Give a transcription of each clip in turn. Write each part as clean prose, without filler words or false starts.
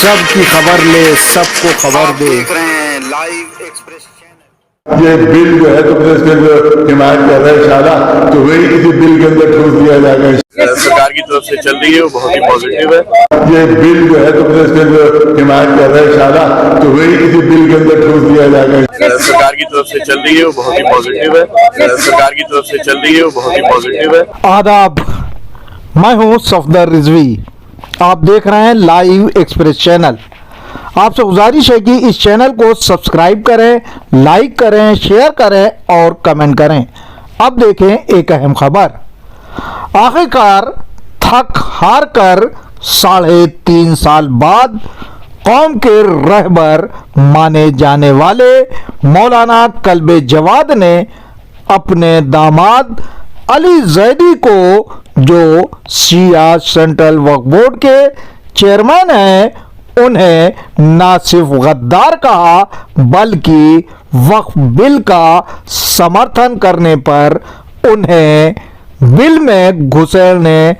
سب کی خبر لے، سب کو خبر دے۔ دیکھ رہے ہیں لائیو ایکسپریس چینل۔ یہ بل جو ہے تم نے اس کے اندر حمایت کر رہے ہیں انشاءاللہ، تو وہی کسی بل کے اندر ٹھوس دیا جائے گا۔ سرکار کی طرف سے چل رہی ہے وہ بہت ہی پازیٹیو ہے۔ یہ بل جو ہے تم نے اس کے اندر حمایت کر رہے ہیں انشاءاللہ، تو وہی کسی بل کے اندر ٹھوس دیا جائے گا۔ سرکار کی طرف سے چل رہی ہے وہ بہت ہی پازیٹیو ہے۔ سرکار کی طرف سے چل رہی ہے وہ بہت ہی پازیٹیو ہے۔ آداب، میں ہوں صفدر رضوی، آپ دیکھ رہے ہیں لائیو ایکسپریس چینل۔ آپ سے گزارش ہے کہ اس چینل کو سبسکرائب کریں، لائک کریں، شیئر کریں اور کمنٹ کریں۔ اب دیکھیں ایک اہم خبر۔ آخرکار تھک ہار کر 3.5 سال بعد قوم کے رہبر مانے جانے والے مولانا کلب جواد نے اپنے داماد علی زیدی کو، جو شیعہ سینٹرل وقف بورڈ کے چیئرمین ہیں، انہیں نہ صرف غدار کہا بلکہ وقف بل کا سمرتھن کرنے پر انہیں بل میں گھسیڑنے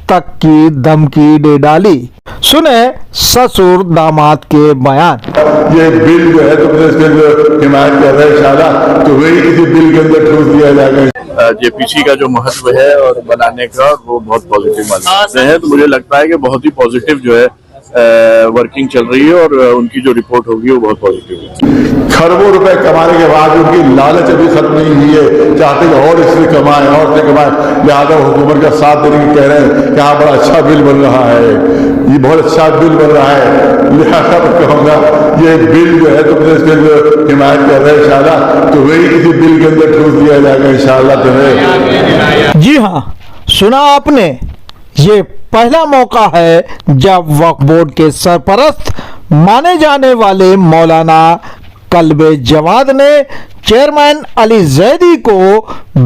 تک کی دھمکی دے ڈالی۔ سنیں سسر داماد کے بیان۔ یہ بل جو ہے تم نے اس کے اندر حمایت کر رہے ہیں انشاءاللہ، تو وہی کسی بل کے اندر ٹھوس دیا جائے گا۔ جے پی سی کا جو مہتو ہے اور بنانے کا وہ بہت پازیٹیو مانتے ہیں، تو مجھے لگتا ہے کہ بہت ہی پازیٹیو جو ہے ورکنگ چل رہی ہے اور ان کی جو رپورٹ ہوگی وہ بہت پازیٹیو ہے۔ کھربوں روپے کمانے کے بعد ان کی لالچ ابھی ختم نہیں ہوئی ہے، چاہتے کہ اور اس سے کمائیں اور سے کمائیں، لہٰذا حکومت کا ساتھ دینے کی کہہ رہے ہیں کہ ہاں بڑا اچھا بل بن رہا ہے، یہ بہت اچھا بل بن رہا ہے، لہٰذا میں کہوں گا یہ بل جو ہے تم نے اس کے اندر حمایت کر رہے ہیں انشاءاللہ، تو وہی کسی بل کے اندر ٹھوس دیا جائے گا انشاءاللہ تمہیں۔ جی ہاں، سنا آپ نے، یہ پہلا موقع ہے جب وقف بورڈ کے سرپرست مانے جانے والے مولانا کلب جواد نے چیئرمین علی زیدی کو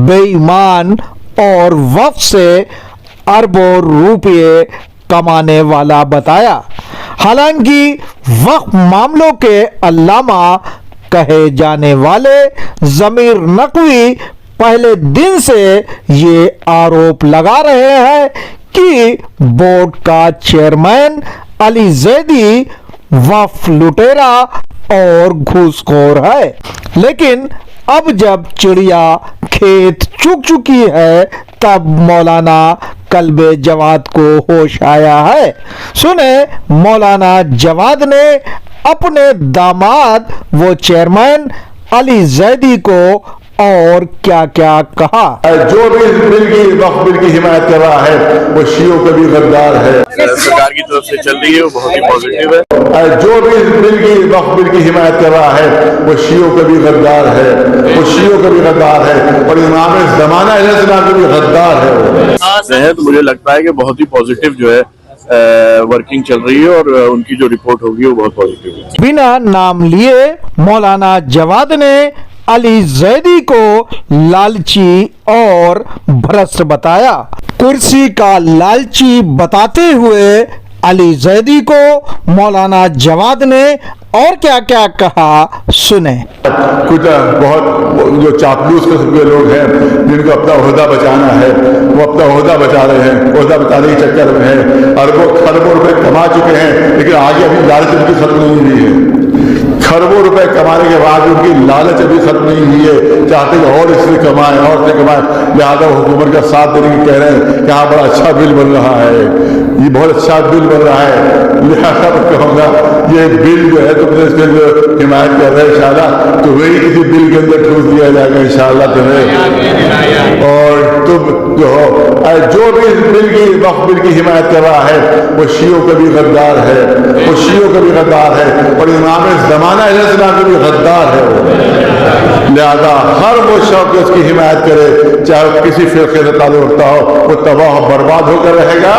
بے ایمان اور وقف سے اربوں روپے کمانے والا بتایا۔ حالانکہ وقف معاملوں کے علامہ کہے جانے والے ضمیر نقوی پہلے دن سے یہ آروپ لگا رہے ہیں کہ بورڈ کا چیئرمین علی زیدی وقف لٹیرا اور گھوس خور ہے، لیکن اب جب چڑیا کھیت چگ چکی ہے تب مولانا کلب جواد کو ہوش آیا ہے۔ سنیں مولانا جواد نے اپنے داماد و چیئرمین علی زیدی کو اور کیا کیا کہا۔ جو بھی اس بل کی وقف بل کی حمایت کر رہا ہے وہ شیعوں کا بھی غدار ہے۔ سرکار کی طرف سے چل رہی ہے وہ بہت ہی پازیٹیو ہے۔ جو بھی اس بل کی وقف بل کی حمایت کر رہا ہے وہ شیعوں کا بھی غدار ہے، وہ شیعوں کا بھی غدار ہے، اور امام زمانہ علیہ السلام کا بھی غدار ہے۔ تو مجھے لگتا ہے کہ بہت ہی پازیٹیو جو ہے ورکنگ چل رہی ہے اور ان کی جو رپورٹ ہوگی وہ بہت پازیٹیو ہے۔ بنا نام لیے مولانا جواد نے علی زیدی کو لالچی اور بھرس بتایا۔ کرسی کا لالچی بتاتے ہوئے علی زیدی کو مولانا جواد نے اور کیا کیا کہا، سنیں۔ کچھ بہت جو چاپلوس قسم کے لوگ ہیں جن کو اپنا عہدہ بچانا ہے، وہ اپنا عہدہ بچا رہے ہیں، عہدہ بچانے کے چکر میں ہیں، اربوں کھربوں روپے کما چکے ہیں، لیکن آگے ابھی لالچ ان کی ختم نہیں ہوئی ہے۔ کھربوں روپے کمانے کے بعد ان کی لالچ ابھی ختم نہیں ہوئی ہے، چاہتے کہ اور اس سے کمائیں اور سے کمائیں، لہٰذا حکومت کا ساتھ دینے کی کہہ رہے ہیں کہ ہاں بڑا اچھا بل بن رہا ہے، یہ بہت اچھا بل بن رہا ہے، لہٰذا میں کہوں گا یہ بل جو ہے تم نے اس کے اندر حمایت کر رہے ہیں انشاءاللہ، تو وہی کسی بل کے اندر ٹھوس دیا جائے گا انشاءاللہ تمہیں۔ اور تم جو ہو، جو بھی اس بل کی وقف بل کی حمایت کر رہا ہے وہ شیعوں کا بھی غدار ہے، وہ شیعوں کا بھی غدار ہے، اور امام زمانہ علیہ السلام کا بھی غدار ہے۔ لہذا ہر وہ شخص اس کی حمایت کرے، چاہے وہ کسی فرقے سے تعلق رکھتا ہو، وہ تباہ و برباد ہو کر رہے گا،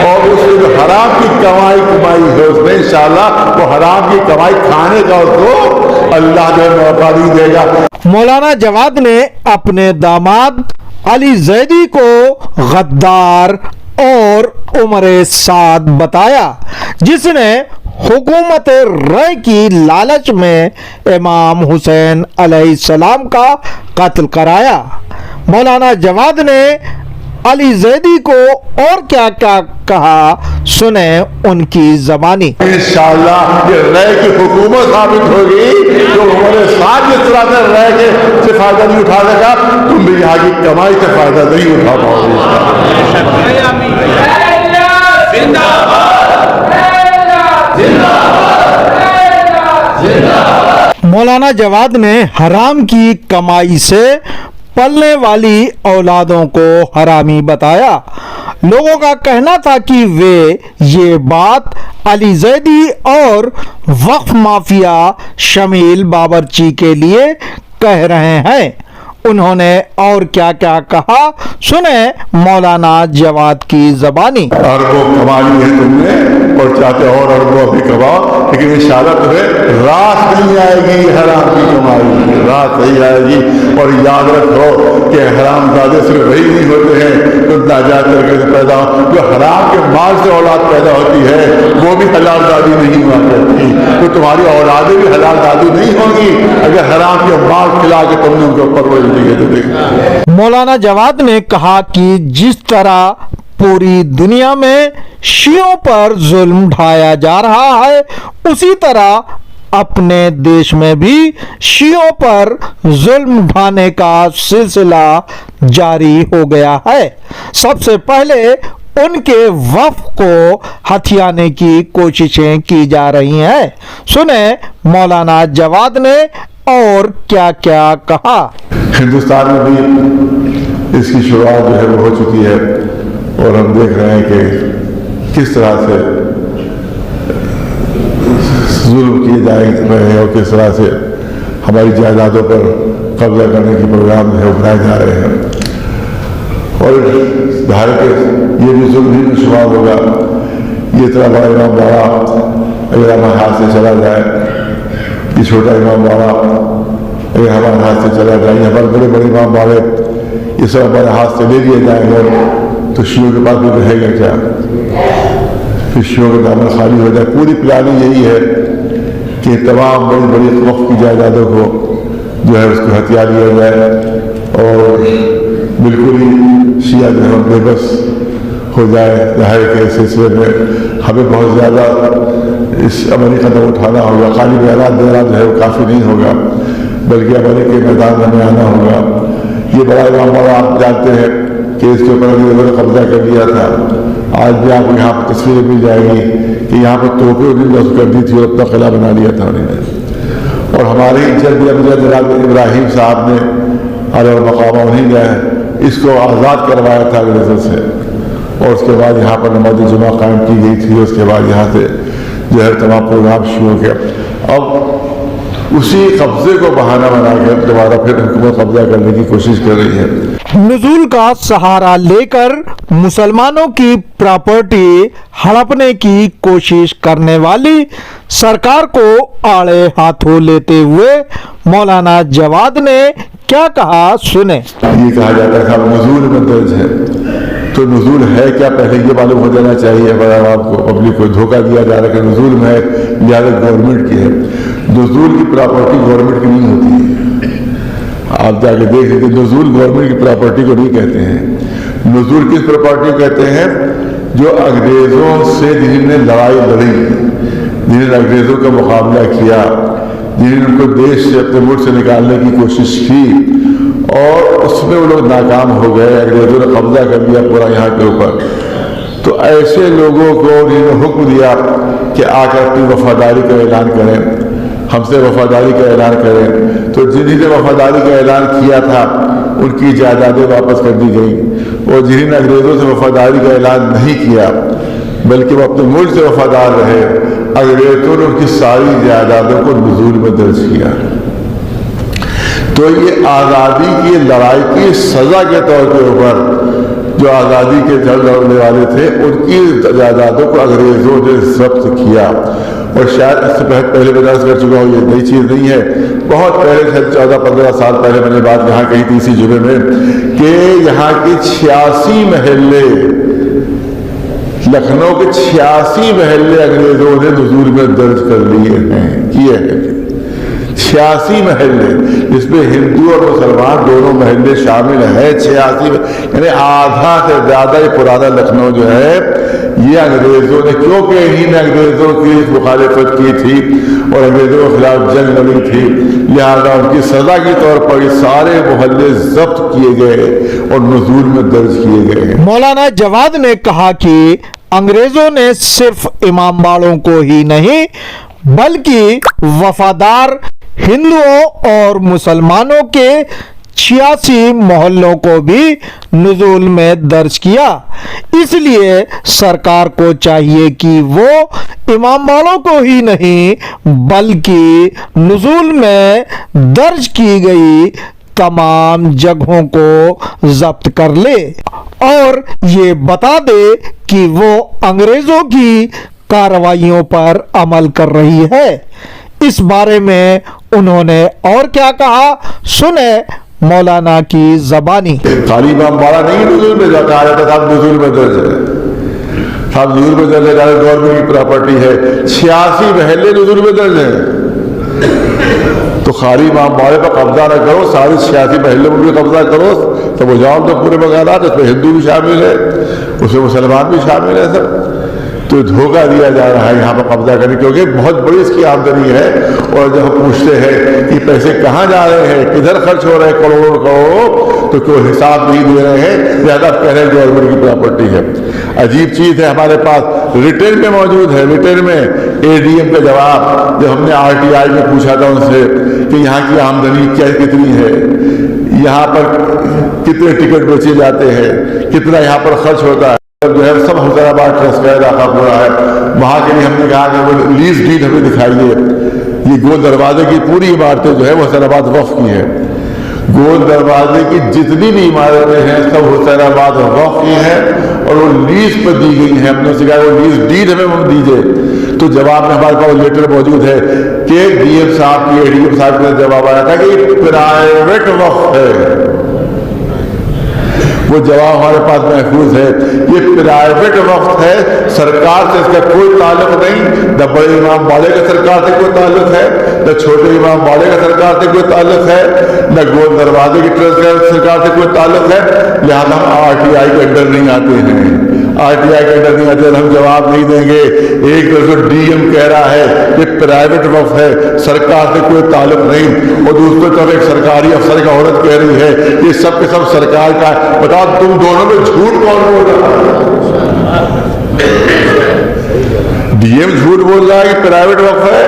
اور اس نے جو حرام کی کمائی ہے اس میں انشاءاللہ وہ حرام کی کمائی کھانے کا اس کو اللہ جو موقع نہیں دے گا۔ مولانا جواد نے اپنے داماد علی زیدی کو غدار اور عمر سعد بتایا، جس نے حکومت رائے کی لالچ میں امام حسین علیہ السلام کا قتل کرایا۔ مولانا جواد نے علی زیدی کو اور کیا کیا کہا، سنیں ان کی زبانی۔ انشاءاللہ یہ رائے کی حکومت ثابت ہوگی، جو ہمارے ساتھ اس طرح سے رائے سے فائدہ نہیں اٹھا سکا، تم بھی یہاں کی کمائی سے فائدہ نہیں اٹھا پاؤ گے۔ مولانا جواد نے حرام کی کمائی سے پلنے والی اولادوں کو حرامی بتایا۔ لوگوں کا کہنا تھا کہ وہ یہ بات علی زیدی اور وقف مافیا شمیل باورچی کے لیے کہہ رہے ہیں۔ انہوں نے اور کیا کیا کہا، سنیں مولانا جواد کی زبانی۔ اربوں کما لی ہے تم نے اور چاہتے اور اربوں ابھی کماؤ، لیکن انشاءاللہ تمہیں رات نہیں آئے گی حرام کی کمائی، رات نہیں آئے گی۔ اور یاد رکھو کہ حرام زادے صرف وہی نہیں ہوتے ہیں جو ناجائز طریقے سے پیدا ہو، جو حرام کے مال سے اولاد پیدا ہوتی ہے وہ بھی حلال زادی نہیں ہوا کرتی، تو تمہاری اولادیں بھی حلال زادی نہیں ہوں گی اگر حرام کے مال کھلا کے تم نے ان کو پرورش دی ہے۔ مولانا جواد نے کہا کہ جس طرح پوری دنیا میں شیعوں پر ظلم ڈھایا جا رہا ہے، اسی طرح اپنے دیش میں بھی شیعوں پر ظلم ڈھانے کا سلسلہ جاری ہو گیا ہے۔ سب سے پہلے ان کے وقف کو ہتھیانے کی کوششیں کی جا رہی ہیں۔ سنیں مولانا جواد نے اور کیا کیا کہا۔ ہندوستان میں بھی اس کی شروعات جو ہے وہ ہو چکی ہے، اور ہم دیکھ رہے ہیں کہ کس طرح سے ظلم کیے جائے رہے ہیں اور کس طرح سے ہماری جائیدادوں پر قبضہ کرنے کی پروگرام جو ہے بنائے جا رہے ہیں، اور ظاہر کہ یہ بھی ظلم ہی میں شمار ہوگا۔ یہ اتنا بڑا امام باڑہ اگر ہمارے ہاتھ سے چلا جائے، یہ چھوٹا امام باڑہ اگر ہمارے ہاتھ سے چلا جائے، ہمارے بڑے بڑے امام باڑے یہ سب ہمارے ہاتھ سے لے لیے جائیں گے تو شیعوں کے پاس بھی رہے گا کیا؟ پھر شیعوں کا دامن خالی ہو جائے۔ پوری پلاننگ یہی ہے کہ تمام بڑی بڑی وقف کی جائیدادوں کو جو ہے اس کو ہتھیا لیا جائے، اور بالکل ہی شیعہ جو ہے بے بس ہو جائے۔ ظاہر کے اس سلسلے میں ہمیں بہت زیادہ اس عملی قدم اٹھانا ہوگا، خالی بیانات دینا جو ہے وہ کافی نہیں ہوگا، بلکہ عملی کے میدان میں ہمیں آنا ہوگا۔ یہ بڑا امام باڑہ آپ جانتے ہیں کہ اس کے اوپر انہوں نے قبضہ کر لیا تھا۔ آج بھی آپ کو یہاں پر تصویریں مل جائے گی کہ یہاں پر توپیں انہوں نے کر دی تھی اور اپنا قلعہ بنا لیا تھا انہوں نے۔ اور ہمارے جلد جناب ابراہیم صاحب نے علیہ مقامہ انہیں نے اس کو آزاد کروایا تھا انگریزوں سے، اور اس کے بعد یہاں پر نماز جمعہ قائم کی گئی تھی۔ اس کے بعد یہاں سے جو ہے تمام پروگرام شروع ہو گیا۔ اب اسی قبضے کو بہانہ بنا کے دوبارہ پھر حکومت قبضہ کرنے کی کوشش کر رہی ہے۔ نزول کا سہارا لے کر مسلمانوں کی پراپرٹی ہڑپنے کی کوشش کرنے والی سرکار کو آڑے ہاتھوں لیتے ہوئے مولانا جواد نے کیا کہا، سنیں۔ یہ کہا جاتا ہے کہ نزول میں درج ہے، تو نزول ہے کیا پہلے یہ معلوم ہو جانا چاہیے۔ عوام کو پبلک کو دھوکہ دیا جا رہا ہے کہ نزول میں ہے لہٰذا گورنمنٹ کی ہے۔ نزول کی پراپرٹی گورنمنٹ کی نہیں ہوتی ہے، آپ جا کے دیکھ لیتے۔ نزول گورنمنٹ کی پراپرٹی کو نہیں کہتے ہیں۔ نزول کس پراپرٹی کو کہتے ہیں؟ جو انگریزوں سے جنہوں نے لڑائی لڑی، جنہوں نے انگریزوں کا مقابلہ کیا، جنہوں نے ان کو دیش سے اپنے ملک سے نکالنے کی کوشش کی اور اس میں وہ لوگ ناکام ہو گئے، انگریزوں نے قبضہ کر لیا پورا یہاں کے اوپر، تو ایسے لوگوں کو انہوں نے حکم دیا کہ آ کر اپنی وفاداری کا اعلان کریں، ہم سے وفاداری کا اعلان کریں۔ تو جنہوں نے وفاداری کا اعلان کیا تھا ان کی جائیدادیں واپس کر دی گئیں، اور جنہوں نے انگریزوں سے وفاداری کا اعلان نہیں کیا بلکہ وہ اپنے ملک سے وفادار رہے، انگریزوں نے ان کی ساری جائیدادوں کو نزول میں درج کیا۔ تو یہ آزادی کی لڑائی کی سزا کے طور کے اوپر جو آزادی کے جنگ لڑنے والے تھے ان کی جائیدادوں کو انگریزوں نے ضبط کیا۔ اور شاید اس سے پہلے میں درج کر چکا ہوں، یہ نئی چیز نہیں ہے، بہت پہلے سے 14-15 سال پہلے میں نے بات یہاں کہی تھی اسی جمعے میں کہ یہاں کی 86 محلے، لکھنؤ کے 86 محلے انگریزوں نے نزول میں درج کر لیے ہیں، کیے ہیں 86 محلے، اس میں ہندو اور مسلمان دونوں محلے شامل ہیں. 86 یعنی آدھا سے زیادہ یہ پرانا لکھنؤ جو ہے یہ انگریزوں نے, کیونکہ انہی نے انگریزوں کی مخالفت کی تھی اور انگریزوں کے خلاف جنگ لڑی تھی, لہذا ان کی سزا کے طور پر یہ سارے محلے ضبط کیے گئے اور نزول میں درج کیے گئے. مولانا جواد نے کہا کہ انگریزوں نے صرف امام باڑوں کو ہی نہیں بلکہ وفادار ہندوؤں اور مسلمانوں کے 86 محلوں کو بھی نزول میں درج کیا. اس لیے سرکار کو چاہیے کہ وہ امام باڑوں کو ہی نہیں بلکہ نزول میں درج کی گئی تمام جگہوں کو ضبط کر لے اور یہ بتا دے کہ وہ انگریزوں کی کارروائیوں پر عمل کر رہی ہے. اس بارے میں انہوں نے اور کیا کہا, سنیں مولانا کی زبانی. خالی امام باڑہ نہیں نزول میں جا کہا جاتا تھا, نزول میں درج ہے, صاحب نزول میں درج ہے, گورنمنٹ کی پراپرٹی ہے. 86 محلے نزول میں درج ہیں, تو خالی امام باڑے پر قبضہ نہ کرو, سارے 86 محلوں پر بھی قبضہ کرو, تو وہ جاؤ تو پورے مکانات, اس میں ہندو بھی شامل ہے, اس میں مسلمان بھی شامل ہے سب. تو دھوکہ دیا جا رہا ہے یہاں پر قبضہ کرنے, کیونکہ بہت بڑی اس کی آمدنی ہے. اور جب ہم پوچھتے ہیں کہ پیسے کہاں جا رہے ہیں, کدھر خرچ ہو رہے ہیں کروڑوں کروڑوں, تو کوئی حساب نہیں دے رہے ہیں, زیادہ کہہ رہے ہیں گورنمنٹ کی پراپرٹی ہے. عجیب چیز ہے, ہمارے پاس ریٹرن میں موجود ہے, ریٹرن میں ADM کا جواب جب ہم نے RTI میں پوچھا تھا ان سے کہ یہاں کی آمدنی کتنی ہے, یہاں پر کتنے ٹکٹ بیچے جاتے ہیں, کتنا یہاں پر خرچ ہوتا ہے, جو ہے سب حیدرآباد ٹرسٹ کا علاقہ پورا ہے. وہاں کے لیے ہم نے کہا کہ وہ لیز ڈیڈ ہمیں دکھائیے. یہ گول دروازے کی پوری عمارتیں جو ہے وہ حیدرآباد وقف کی ہے. گول دروازے کی جتنی بھی عمارتیں ہیں سب حیدرآباد وقف کی ہیں اور وہ لیز پر دی گئی ہیں. ہم نے کہا وہ لیز ڈیڈ ہمیں دیجیے, تو جواب میں ہمارے پاس لیٹر موجود ہے کہ DM صاحب کی ADM صاحب کا جواب آیا تھا کہ یہ پرائیویٹ وقف ہے. وہ جواب ہمارے پاس محفوظ ہے, یہ پرائیویٹ وقف ہے, سرکار سے اس کا کوئی تعلق نہیں. نہ بڑے امام باڑے کا سرکار سے کوئی تعلق ہے, نہ چھوٹے امام باڑے کا سرکار سے کوئی تعلق ہے, نہ گول دروازے کی ٹرسٹ کا سرکار سے کوئی تعلق ہے. لہٰذا ہم RTI کے اندر نہیں آتے ہیں, RTI کے اندر نہیں آتے, ہم جواب نہیں دیں گے. ایک طرف DM کہہ رہا ہے یہ پرائیویٹ وقف ہے, سرکار سے کوئی تعلق نہیں, اور دوسری طرف ایک سرکاری افسر کا عورت کہہ رہی ہے یہ سب کے سب سرکار کا ہے. بتاؤ تم دونوں میں جھوٹ کون بول رہا ہے؟ DM جھوٹ بول رہا ہے کہ پرائیویٹ وقف ہے,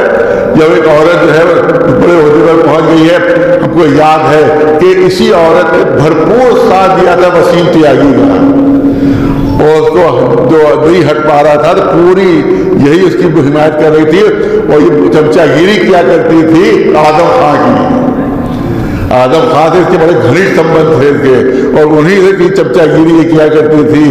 جب ایک عورت جو ہے بڑے عہدے پر پہنچ گئی ہے. ہم کو یاد ہے کہ اسی عورت نے بھرپور ساتھ دیا تھا وسیم تیاگی کا, اور اس کو جو نہیں ہٹ پا رہا تھا تو پوری یہی اس کی حمایت کر رہی تھی, اور یہ چمچا گیری کیا کرتی تھی اعظم خان کی. اعظم خان سے اس کے بڑے گھنٹ سمبند تھے اس کے, اور انہیں سے کی چمچا گیری یہ کیا کرتی تھی.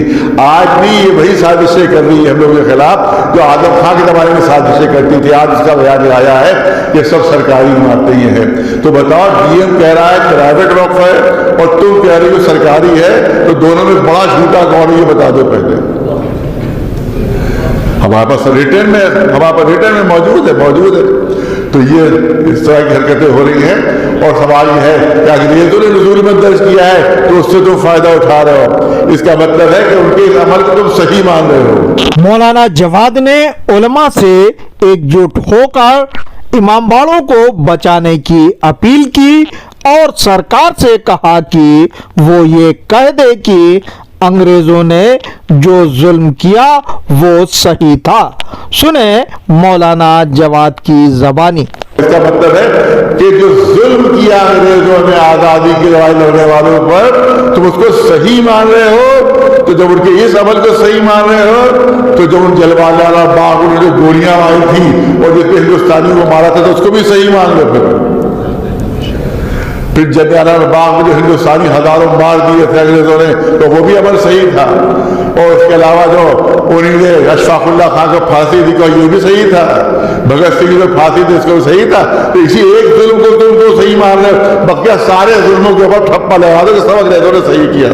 آج بھی یہ وہی سازشیں کر رہی ہے ہم لوگوں کے خلاف جو اعظم خان کے زمانے میں سازشیں کرتی تھی. آج اس کا بیان آیا ہے کہ سب سرکاری عمارتیں یہ ہیں. تو بتاؤ DM کہہ رہا ہے پرائیویٹ وقف ہے اور تم کہہ رہی ہو سرکاری ہے, تو دونوں میں بڑا جھوٹا کون ہے یہ بتا دو پہلے. ہمارے پاس ریٹرن میں موجود ہے. تو یہ اس طرح کی حرکتیں ہو رہی ہیں, اور سوال یہ ہے کہ انگریزوں نے نزول میں درج کیا ہے تو اس سے تم فائدہ اٹھا رہے ہو, اس کا مطلب ہے کہ ان کے اس عمل کو تم صحیح مان رہے ہو. مولانا جواد نے علماء سے ایک جٹ ہو کر امام باڑوں کو بچانے کی اپیل کی اور سرکار سے کہا کہ وہ یہ کہہ دے کہ انگریزوں نے جو ظلم کیا وہ صحیح تھا. سنیں مولانا جواد کی زبانی. اس کا مطلب ہے کہ جو ظلم کیا انگریزوں نے آزادی کی لڑائی لڑنے والوں پر تم اس کو صحیح مان رہے ہو. تو جب ان کے اس عمل کو صحیح مان رہے ہو تو جب ان جلوالہ باغ میں جو گولیاں آئی تھیں اور جس پہ ہندوستانیوں کو مارا تھا تو اس کو بھی صحیح مان لو. پھر جلیانوالہ باغ میں جو ہندوستانی ہزاروں مار دیے تھے انگریزوں نے تو وہ بھی عمل صحیح تھا. اور اس کے علاوہ جو انہوں نے اشفاق اللہ خان کو پھانسی دی کو یہ بھی صحیح تھا. بھگت سنگھ کو پھانسی دی اس کو صحیح تھا. تو اسی ایک ظلم کو تم کو صحیح مان رہے, بقیہ سارے ظلموں کے اوپر ٹھپا لگا دو کہ سب انگریزوں نے صحیح کیا.